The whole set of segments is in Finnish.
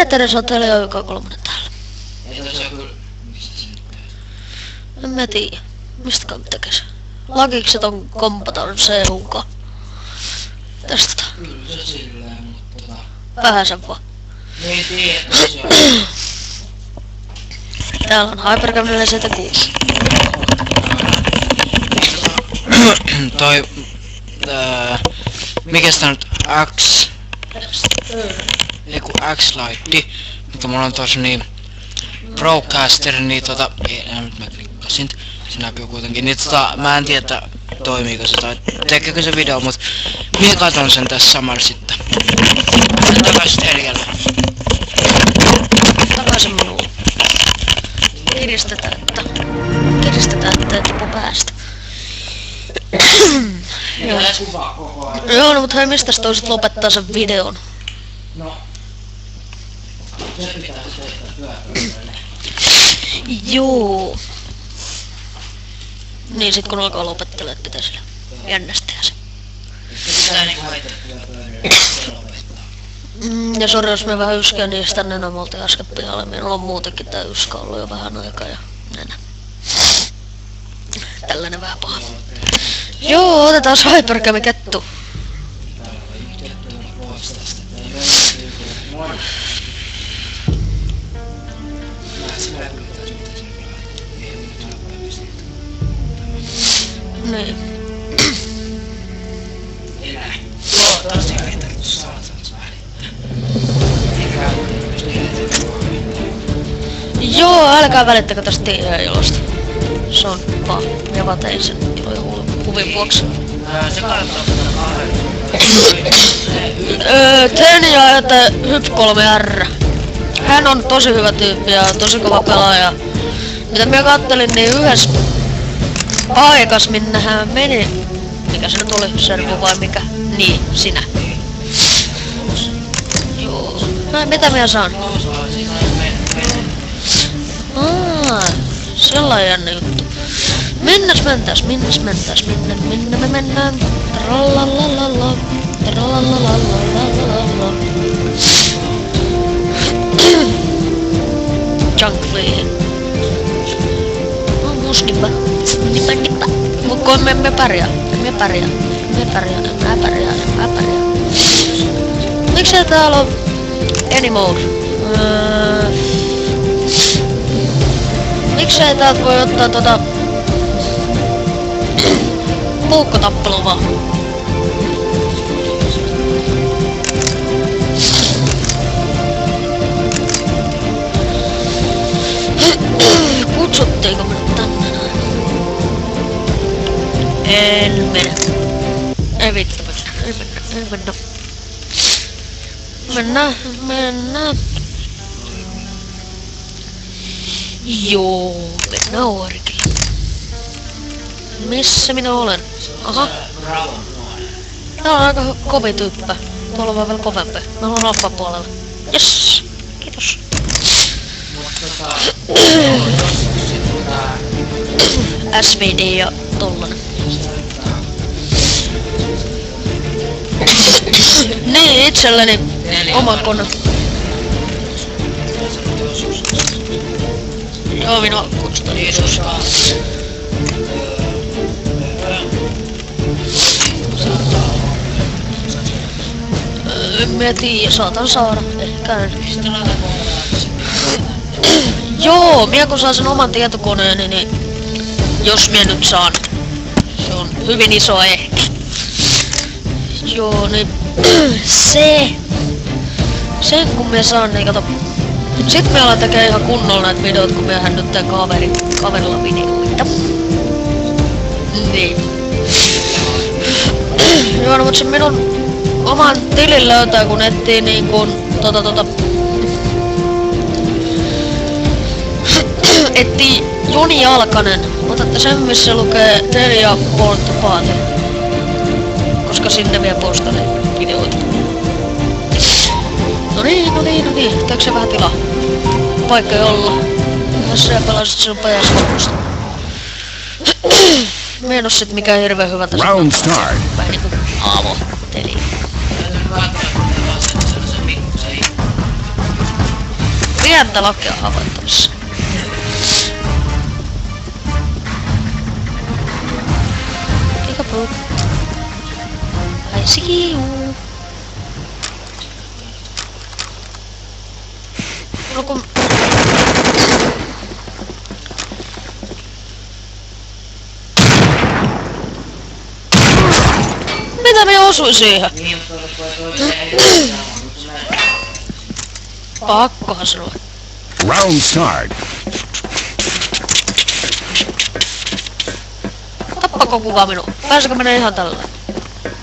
Teresa on teillä jo joka kolmannen täällä. Ei tosiaan kyllä. Mistä se nyt teet? En mä tiedä. Mistäkään tekis? Lagikset on kompataan CU:kaan. Testataan. Kyllä se silleen, mutta Vähäsen vaan. ei tiedä tosiaan. Täällä on Hypercam 476. Toi... mikäs tää nyt X... Eiku X-Lite, mutta mulla on tossa niin... Procaster, niin nyt mä klikkasin. Se näkyy kuitenkin. Niin mä en tiedä, että toimiiko se tai tekeekö se video, mut minä katon sen tässä samalla sitten. Takaisin Erjalle. Takaisin minulle. Kiristetään, ettei tipu päästä. Joo. Joo, no mut hei, mistäs toisit lopettaa sen videon? No. Se pitää tehdä pyörällä. Joo. Niin sit kun alkaa lopettelee, et pitää sillä jännästää se. Se pitää niinku haittaa lopettaa. Ja sori jos me vähän yskää niistä nenä, me oltiin äsken pihalle. Meillä on muutenkin tää yskä ollut jo vähän aikaa ja nenä. Tällainen vähän paha. Joo, otetaan Hypercam kettu. Niin. Joo, taas ei tarvitse saada Joo, älkää välittäkö tästä TI-ilosta. Se on vaan, ja vaan tein sen iloja huvin vuoksi. Se kannattaa pitää kahden. Tenja ja Hyp 3R. Hän on tosi hyvä tyyppi ja tosi kova pelaaja. Mitä minä kattelin, niin yhdessä paikas, minne hän meni. Mikä se nyt oli? Servu vai mikä? Niin, sinä. Joo. No, mitä minä saan? Sellainen jännä juttu. Minne me mennään? Tralalalala. Tralalalala. Junkliin. Nippa. Mutta me pärjää. Miksei täällä on Anymode? Miksei täältä voi ottaa puukkotappelua vaan? Kutsuttiinko minut tänne näin? En mene. Ei vittu mennä. Mennään. Joo, mennään Oorikille. Missä minä olen? Aha. Tää on aika kovi tyyppä. Tuolla on vaan vielä kovempi. Mä haluan alfa-puolella. Jes! Kiitos. SVD ja tollanen. Niin, itselleni oman konnan. Joo, minua kutsutaan Jeesus. En mä tiiä, saatan saada. Ehkä en. Joo, minä kun saan sen oman tietokoneeni, niin jos minä nyt saan. Se on hyvin iso ehkä. Joo, niin sen kun minä saan, niin kato. Sit me alan tekee ihan kunnolla näitä videoita, kun miehän nyt teen kaverilla videoita. Niin. Joo, no mut se minun oman tilin löytää, kun etsii niin kun etsii Joni Jalkanen. Otatte sen, missä lukee Telia Portpaati. Koska sinne vielä postaan videoita. No niin. Teekö se vähän tilaa? Paikka ei olla. Jos sä pelasit sinun pajassa lopusta. Mä en oo sit mikään hirveen hyvä tässä. Round start. Vähän niinku Aavo-teli. pientä lakia havaittavissa. Kiikapuu. I see you. No kun... Mitä me osui siihen? Pakkohan sulla. Round start. Tappako kukaan minua? Pääsekö menee ihan tällä?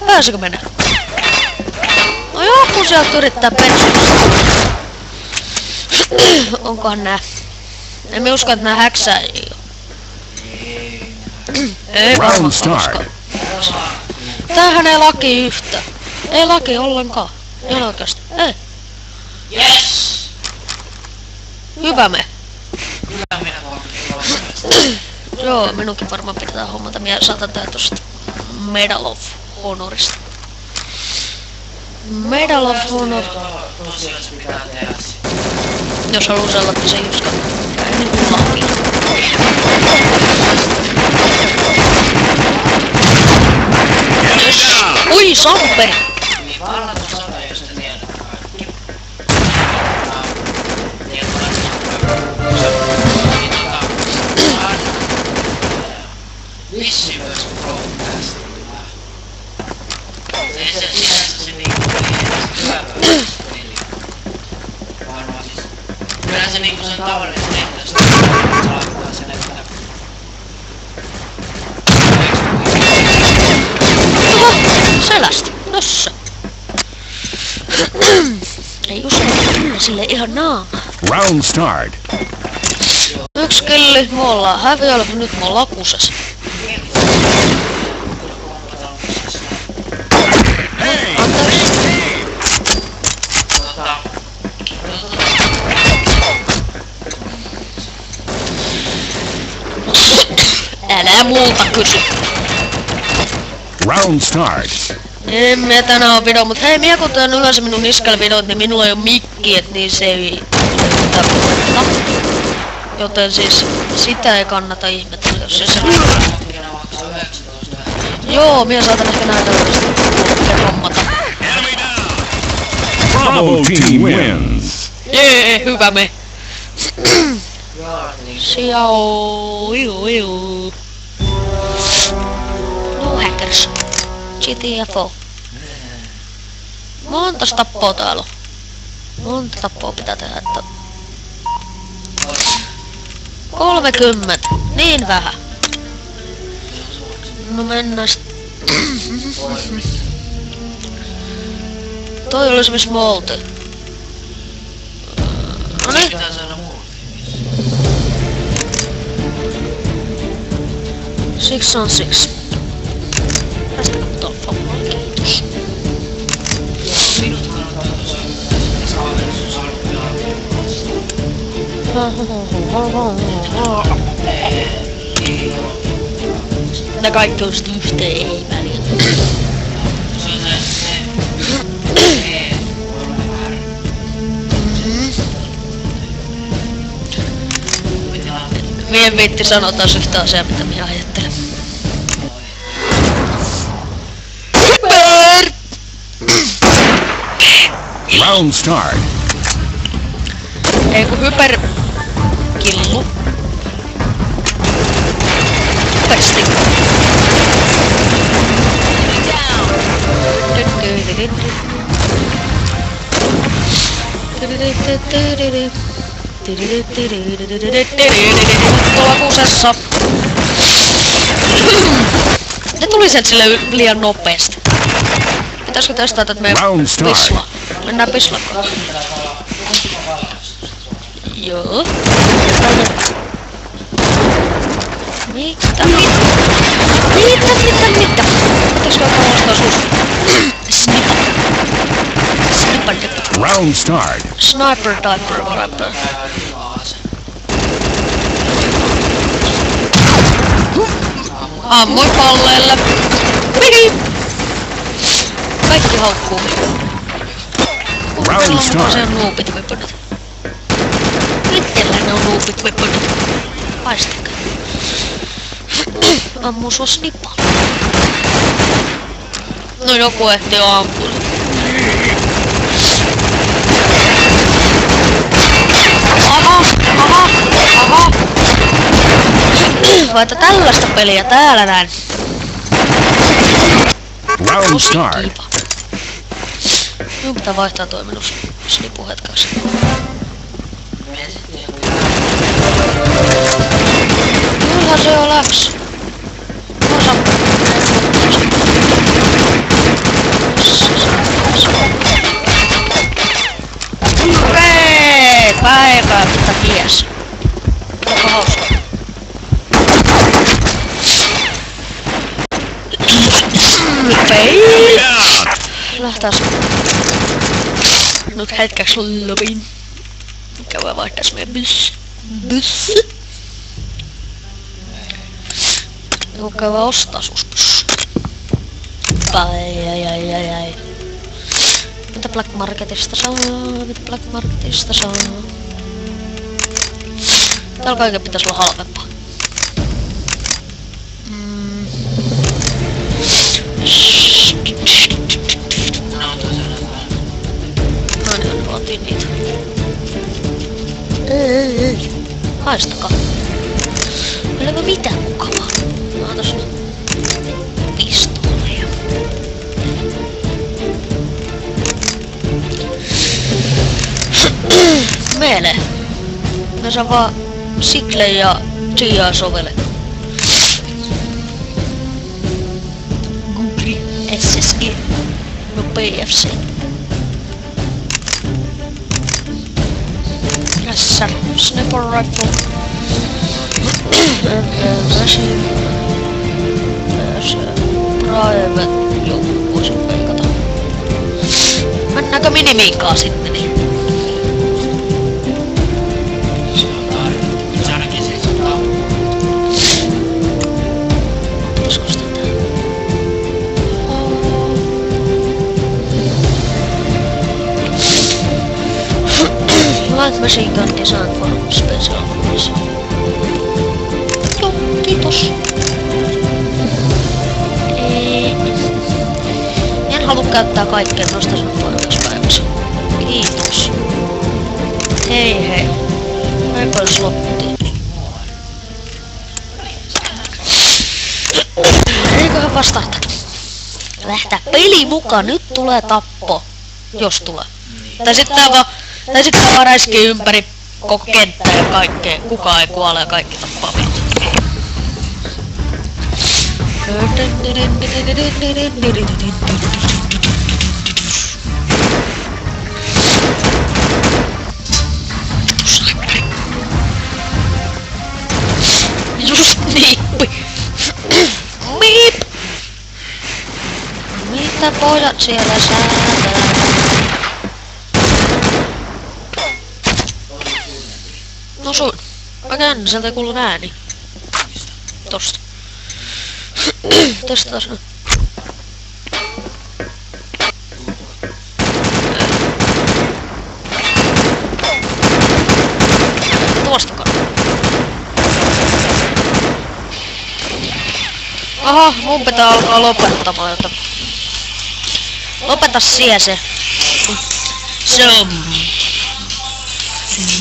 Pääsekö menee? No joku sieltä yrittää pensuista. Onkohan nää? En mä usko, että nää häksääjiä on. Ei varmaan usko. Tämähän ei laki yhtä. Ei laki ollenkaan. Ei oikeasti. Ei. Yes! Hyvä me. Hyvä minä Joo, minunkin varmaan pitää hommata. Minä saatan tää tosta Medal of Honorista. Medal of Honor. Jos haluu sellainen se just käy niin kuin laki. Yes. Ui, samperi! Niin varmaan tuossa on jos ne tiedät kaikki. Vissi myös broadcastilla. Ei se sinänsä se niinku hyvä peli. Varmaan siis. Kyllä se niinku sen tavallisen tehtävästä saattaa sen, että... Oho, selästä. Tossa. Ei usko, kyllä sille ihan naama. Round start. Yksi killi, me ollaan häviöllä, nyt me ollaan kusessa. Älä multa kysy. Round start. En mä tänään oo video, mut hei, minä kun tän yleensä minun niskalla videot, niin minulla ei oo mikki, et niin se ei tarkoittaa. Joten siis sitä ei kannata ihmetellä, jos se Joo, minä saatan ehkä näitä oikeesti hommata. Bravo team wins. Jee, hyvä me. Siau, iu. No hackers. GTFO. Montas tappoa täällä on? Monta tappoa pitää tehdä, että... 30. Niin vähän. No mennään Toi olisi missä me oltiin. Noniin. 6 on 6. Päästäkö tuolla pommoilla, kiitos. Ne kaikki on sit yhteen, ei väliä. Mie en viitti sanoa taas yhtä asiaa, mitä minä ajattelen. Hyper! Round start. Ei kun hyper... Killu. Hyperstick. Tuolla kusessa. Ne tuli sen sille liian nopeesti. Pitäisikö testata, että me pislaa? Mennään pislakaan. Joo. Mitä? Pitäisikö ottaa suusta? Round start. Sniper diaper rapper. Ammuin palleelle. Kaikki haukkuu. Round start. Se on nuupit hypynyt. Itselläni on nuupit weaponit. Paistakaa. Ammuu sua snipalla. No joku ehti jo ampua. Aha. Vai että tällaista peliä täällä näin. Round start. Minun pitää vaihtaa toi minun snipu hetkaksi. Kyllähän se jo läks. Okei, päivää tätä ties. Onko hauska? Pei! Lähtäis. Nyt hetkeksi loviin. Käydään vaihtais meidän byssi. Joku käydään ostaa sus pyssy. Ai. Mitä Black Marketista saa? Täällä kaiken pitäis olla halvempaa. No niin, otin niitä. Haistakaa. Meillä ei mitään mukavaa. Otas nyt pistooleja. Melee. Mä saan vaan Sikle ja Giaa sovellettu. Google SSG. No PFC. Tässä Sniper Rifle. Machine. Tässä Private. Joku voisin veikata. Mennäänkö minimiinkaan sitten niin? Light machine gun designed for special use. Joo, kiitos. En halua käyttää kaikkea noista sun poikaspäivässä. Kiitos. Hei. Aika slottiin. Eiköhän vastata. Lähtää peli mukaan, nyt tulee tappo. Jos tulee. Tai sitten vaan räiskii ympäri koko kenttää ja kaikkea. Kukaan ei kuole ja kaikki tappaa meitä. Just niippi. Miip. Mitä pojat siellä säätää? No sun. Oikein sieltä ei kuulu ääni. Tosta. Testaas nyt. Tuostakaan. Aha, mun pitää alkaa lopettamaan, joten... Lopeta siellä se.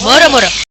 Moro.